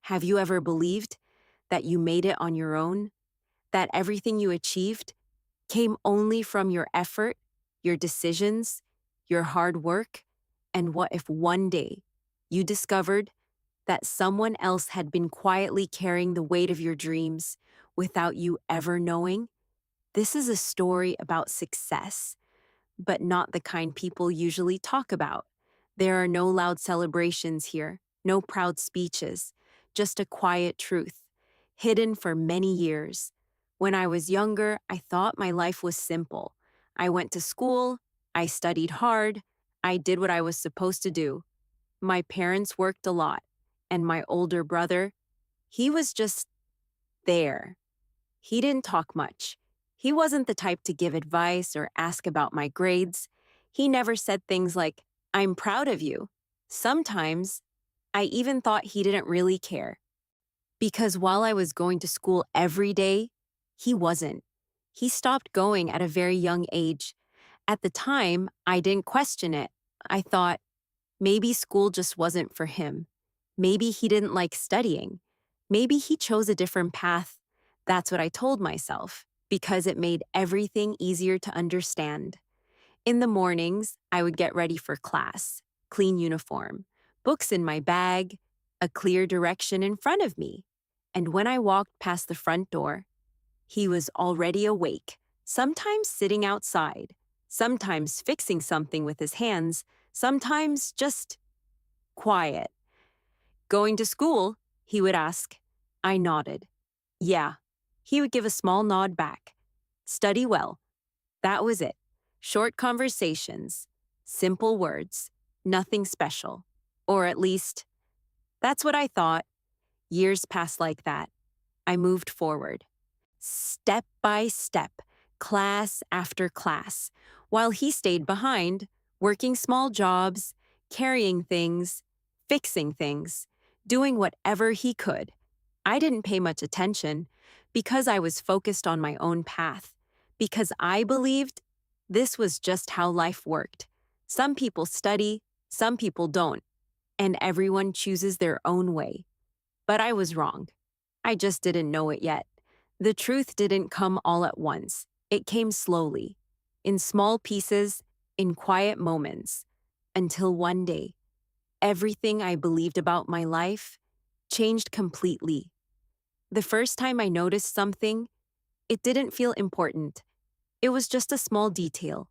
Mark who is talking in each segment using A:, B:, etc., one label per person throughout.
A: Have you ever believed that you made it on your own? That everything you achieved came only from your effort, your decisions, your hard work? And what if one day you discovered that someone else had been quietly carrying the weight of your dreams without you ever knowing? This is a story about success, but not the kind people usually talk about. There are no loud celebrations here, no proud speeches, just a quiet truth, hidden for many years. When I was younger, I thought my life was simple. I went to school, I studied hard, I did what I was supposed to do. My parents worked a lot, and my older brother, he was just there. He didn't talk much. He wasn't the type to give advice or ask about my grades. He never said things like, "I'm proud of you." Sometimes, I even thought he didn't really care. Because while I was going to school every day, he wasn't. He stopped going at a very young age. At the time, I didn't question it. I thought, maybe school just wasn't for him. Maybe he didn't like studying. Maybe he chose a different path. That's what I told myself, because it made everything easier to understand. In the mornings, I would get ready for class, clean uniform, books in my bag, a clear direction in front of me. And when I walked past the front door, he was already awake, sometimes sitting outside, sometimes fixing something with his hands, sometimes just quiet. "Going to school?" he would ask. I nodded. "Yeah." He would give a small nod back. "Study well." That was it. Short conversations, simple words, nothing special. Or at least, that's what I thought. Years passed like that. I moved forward, step by step, class after class, while he stayed behind, working small jobs, carrying things, fixing things, doing whatever he could. I didn't pay much attention because I was focused on my own path, because I believed this was just how life worked. Some people study, some people don't, and everyone chooses their own way. But I was wrong. I just didn't know it yet. The truth didn't come all at once. It came slowly, in small pieces, in quiet moments, until one day, everything I believed about my life changed completely. The first time I noticed something, it didn't feel important. It was just a small detail,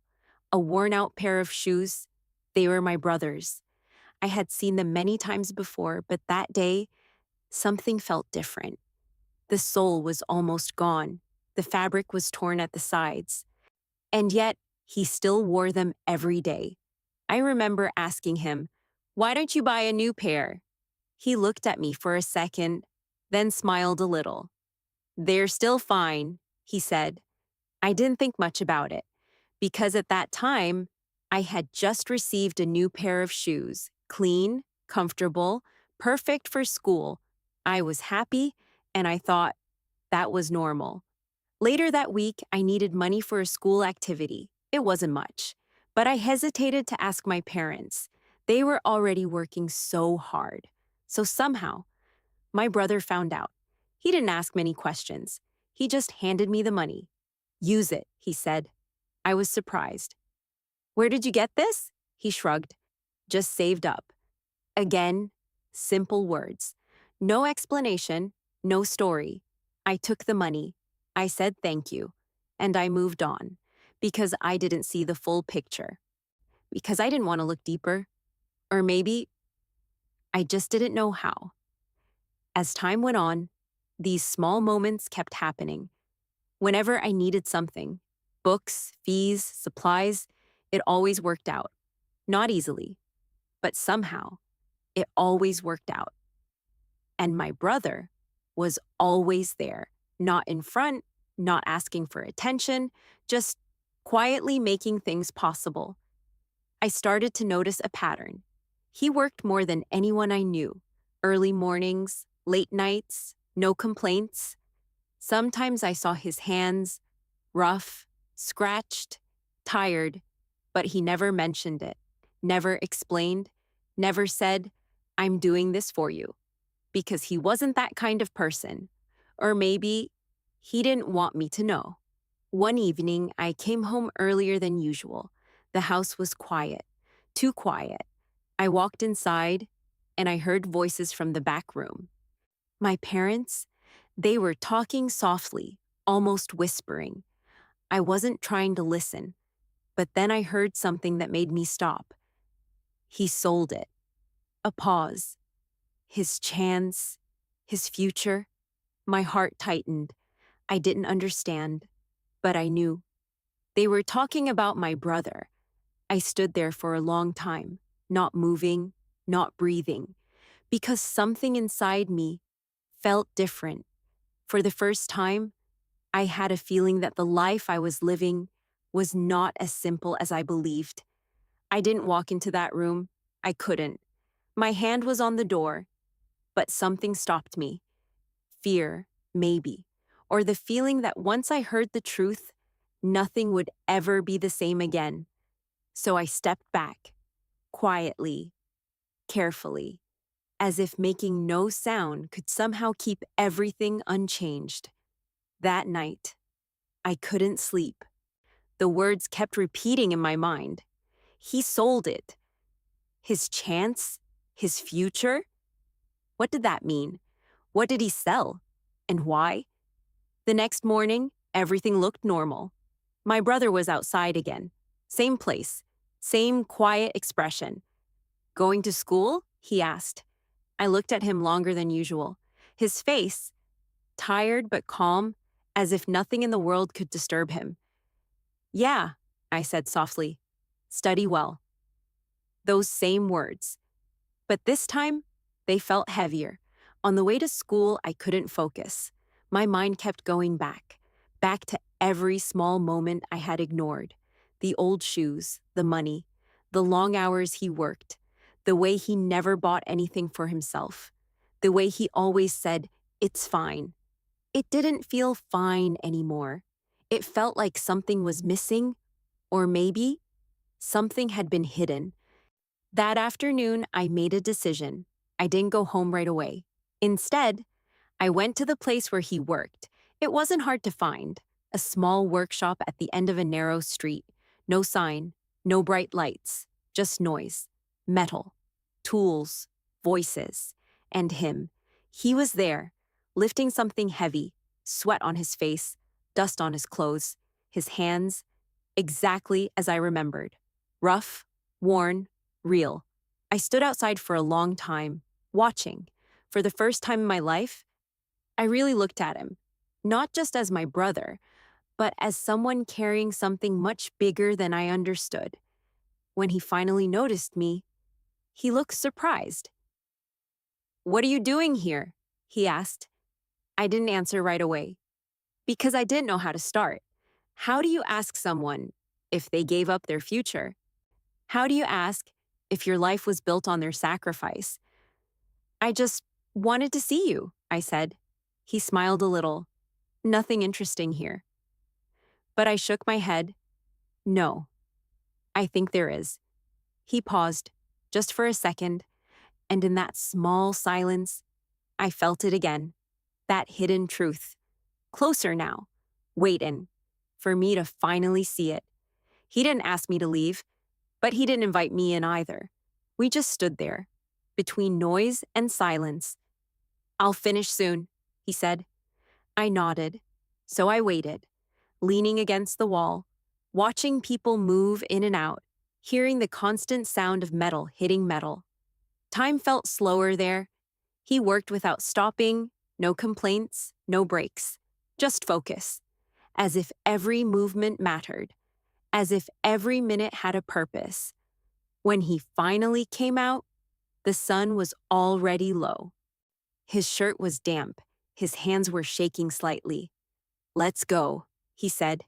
A: a worn out pair of shoes. They were my brother's. I had seen them many times before, but that day, something felt different. The sole was almost gone. The fabric was torn at the sides. And yet, he still wore them every day. I remember asking him, "Why don't you buy a new pair?" He looked at me for a second, then smiled a little. "They're still fine," he said. I didn't think much about it, because at that time, I had just received a new pair of shoes, clean, comfortable, perfect for school. I was happy, and I thought that was normal. Later that week, I needed money for a school activity. It wasn't much, but I hesitated to ask my parents. They were already working so hard. So somehow, my brother found out. He didn't ask many questions. He just handed me the money. "Use it," he said. I was surprised. "Where did you get this?" He shrugged. "Just saved up." Again, simple words. No explanation, no story. I took the money. I said thank you. And I moved on. Because I didn't see the full picture. Because I didn't want to look deeper. Or maybe I just didn't know how. As time went on, these small moments kept happening. Whenever I needed something, books, fees, supplies, it always worked out. Not easily, but somehow, it always worked out. And my brother was always there, not in front, not asking for attention, just quietly making things possible. I started to notice a pattern. He worked more than anyone I knew. Early mornings, late nights, no complaints. Sometimes I saw his hands, rough, scratched, tired, but he never mentioned it, never explained, never said, "I'm doing this for you." because he wasn't that kind of person. Or maybe he didn't want me to know. One evening, I came home earlier than usual. The house was quiet, too quiet. I walked inside and I heard voices from the back room. My parents, they were talking softly, almost whispering. I wasn't trying to listen, but then I heard something that made me stop. He sold it. A pause. His chance, his future. My heart tightened. I didn't understand, but I knew. They were talking about my brother. I stood there for a long time, not moving, not breathing, because something inside me felt different. For the first time, I had a feeling that the life I was living was not as simple as I believed. I didn't walk into that room. I couldn't. My hand was on the door, but something stopped me. Fear, maybe, or the feeling that once I heard the truth, nothing would ever be the same again. So I stepped back, quietly, carefully, as if making no sound could somehow keep everything unchanged. That night, I couldn't sleep. The words kept repeating in my mind. He sold it. His chance? His future? What did that mean? What did he sell? And why? The next morning, everything looked normal. My brother was outside again. Same place. Same quiet expression. Going to school? He asked. I looked at him longer than usual. His face, tired but calm, as if nothing in the world could disturb him. Yeah, I said softly. Study well. Those same words. But this time, they felt heavier. On the way to school, I couldn't focus. My mind kept going back to every small moment I had ignored. The old shoes, the money, the long hours he worked, the way he never bought anything for himself, the way he always said, "It's fine." It didn't feel fine anymore. It felt like something was missing, or maybe something had been hidden. That afternoon, I made a decision. I didn't go home right away. Instead, I went to the place where he worked. It wasn't hard to find. A small workshop at the end of a narrow street. No sign, no bright lights, just noise, metal, tools, voices, and him. He was there, lifting something heavy, sweat on his face, dust on his clothes, his hands, exactly as I remembered. Rough, worn, real. I stood outside for a long time, watching. For the first time in my life, I really looked at him, not just as my brother, but as someone carrying something much bigger than I understood. When he finally noticed me, he looked surprised. "What are you doing here?" he asked. I didn't answer right away, because I didn't know how to start. How do you ask someone if they gave up their future? How do you ask if your life was built on their sacrifice? "I just wanted to see you," I said. He smiled a little. "Nothing interesting here." But I shook my head. "No, I think there is." He paused, just for a second, and in that small silence, I felt it again. That hidden truth. Closer now, waiting, for me to finally see it. He didn't ask me to leave, but he didn't invite me in either. We just stood there, between noise and silence. "I'll finish soon," he said. I nodded, so I waited, leaning against the wall, watching people move in and out, hearing the constant sound of metal hitting metal. Time felt slower there. He worked without stopping, no complaints, no breaks, just focus, as if every movement mattered, as if every minute had a purpose. When he finally came out, the sun was already low. His shirt was damp, his hands were shaking slightly. "Let's go," he said.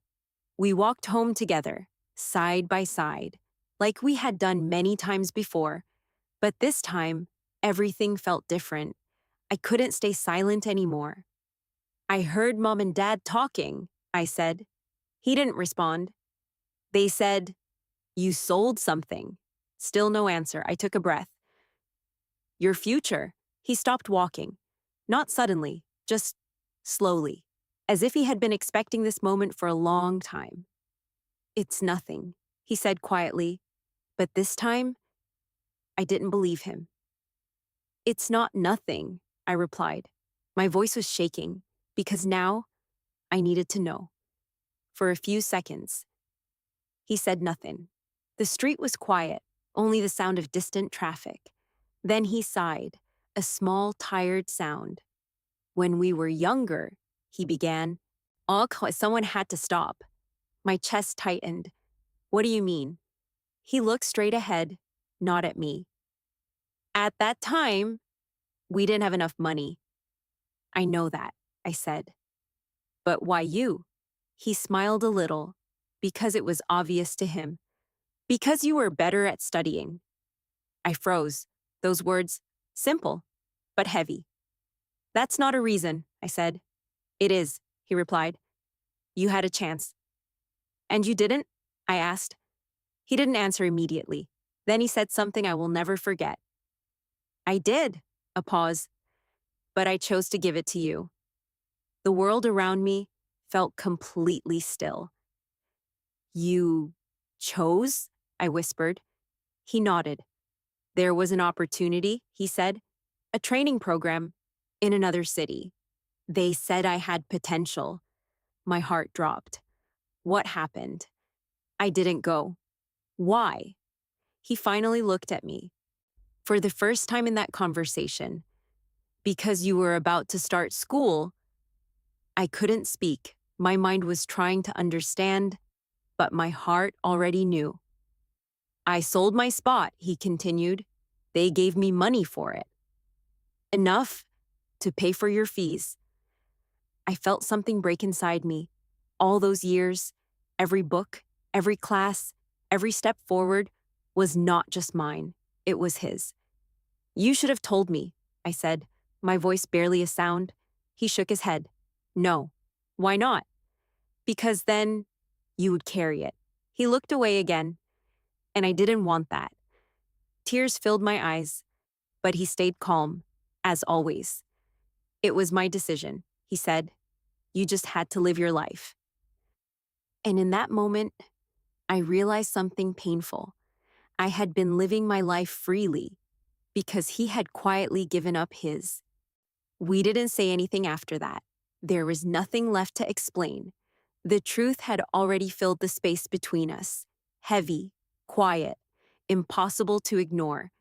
A: We walked home together, side by side, like we had done many times before, but this time, everything felt different. I couldn't stay silent anymore. "I heard Mom and Dad talking," I said. He didn't respond. "They said, you sold something." Still no answer. I took a breath. "Your future," He stopped walking, not suddenly, just slowly, as if he had been expecting this moment for a long time. "It's nothing," he said quietly, but this time, I didn't believe him. "It's not nothing," I replied. My voice was shaking, because now I needed to know. For a few seconds, he said nothing. The street was quiet, only the sound of distant traffic. Then he sighed, a small, tired sound. "When we were younger," he began. Someone had to stop. My chest tightened. "What do you mean?" He looked straight ahead, not at me. "At that time, we didn't have enough money." "I know that," I said. "But why you?" He smiled a little, because it was obvious to him. "Because you were better at studying." I froze. Those words, simple, but heavy. "That's not a reason," I said. "It is," he replied. "You had a chance." "And you didn't?" I asked. He didn't answer immediately. Then he said something I will never forget. "I did." A pause. "But I chose to give it to you." The world around me felt completely still. "You chose?" I whispered. He nodded. "There was an opportunity," he said. "A training program in another city. They said I had potential." My heart dropped. "What happened?" "I didn't go." "Why?" He finally looked at me. For the first time in that conversation, "Because you were about to start school." I couldn't speak. My mind was trying to understand, but my heart already knew. "I sold my spot," he continued. "They gave me money for it. Enough to pay for your fees." I felt something break inside me. All those years, every book, every class, every step forward was not just mine. It was his. "You should have told me," I said, my voice barely a sound. He shook his head. "No." "Why not?" "Because then you would carry it." He looked away again, and I didn't want that. Tears filled my eyes, but he stayed calm, as always. "It was my decision," he said. "You just had to live your life." And in that moment, I realized something painful. I had been living my life freely because he had quietly given up his. We didn't say anything after that. There was nothing left to explain. The truth had already filled the space between us. Heavy, quiet, impossible to ignore.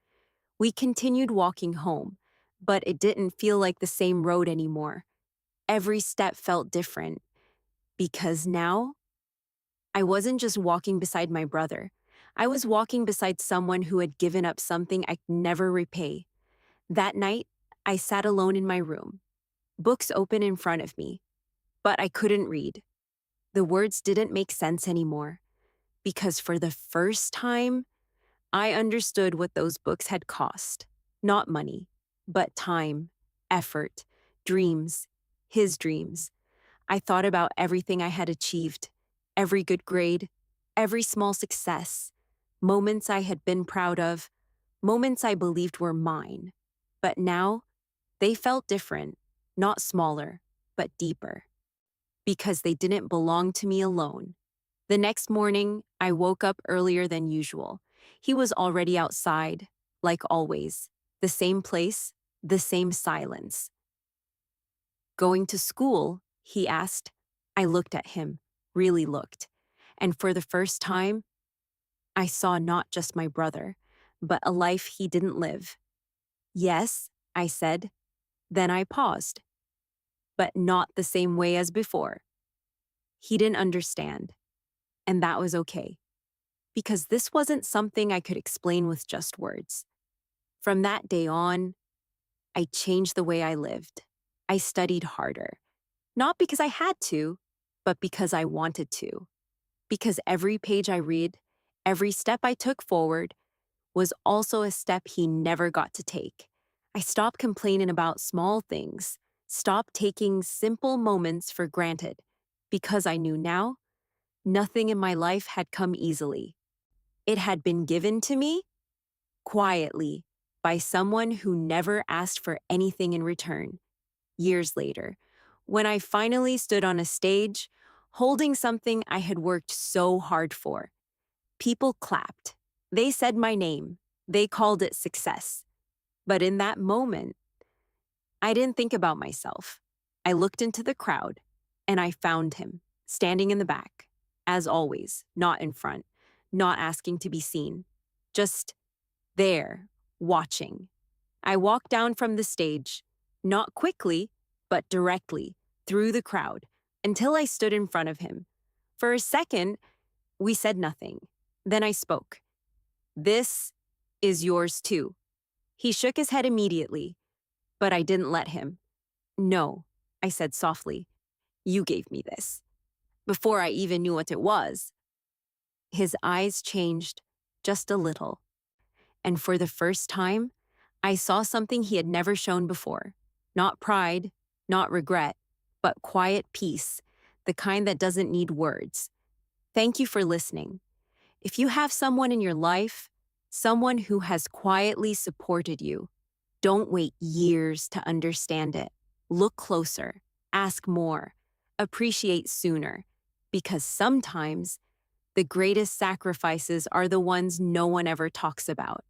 A: We continued walking home, but it didn't feel like the same road anymore. Every step felt different. Because now, I wasn't just walking beside my brother. I was walking beside someone who had given up something I could never repay. That night, I sat alone in my room, books open in front of me, but I couldn't read. The words didn't make sense anymore, because for the first time, I understood what those books had cost. Not money, but time, effort, dreams, his dreams. I thought about everything I had achieved, every good grade, every small success, moments I had been proud of, moments I believed were mine. But now, they felt different, not smaller, but deeper, because they didn't belong to me alone. The next morning, I woke up earlier than usual. He was already outside, like always, the same place, the same silence. "Going to school?" he asked. I looked at him, really looked, and for the first time, I saw not just my brother, but a life he didn't live. "Yes," I said. Then I paused. "But not the same way as before." He didn't understand, and that was okay, because this wasn't something I could explain with just words. From that day on, I changed the way I lived. I studied harder, not because I had to, but because I wanted to. Because every page I read, every step I took forward, was also a step he never got to take. I stopped complaining about small things, stopped taking simple moments for granted, because I knew now nothing in my life had come easily. It had been given to me quietly, by someone who never asked for anything in return. Years later, when I finally stood on a stage, holding something I had worked so hard for, people clapped. They said my name. They called it success. But in that moment, I didn't think about myself. I looked into the crowd, and I found him, standing in the back, as always, not in front, not asking to be seen, just there, watching. I walked down from the stage, not quickly, but directly, through the crowd, until I stood in front of him. For a second, we said nothing. Then I spoke. "This is yours too." He shook his head immediately, but I didn't let him. "No," I said softly. "You gave me this." Before I even knew what it was, his eyes changed just a little. And for the first time, I saw something he had never shown before. Not pride, not regret, but quiet peace, the kind that doesn't need words. Thank you for listening. If you have someone in your life, someone who has quietly supported you, don't wait years to understand it. Look closer, ask more, appreciate sooner, because sometimes the greatest sacrifices are the ones no one ever talks about.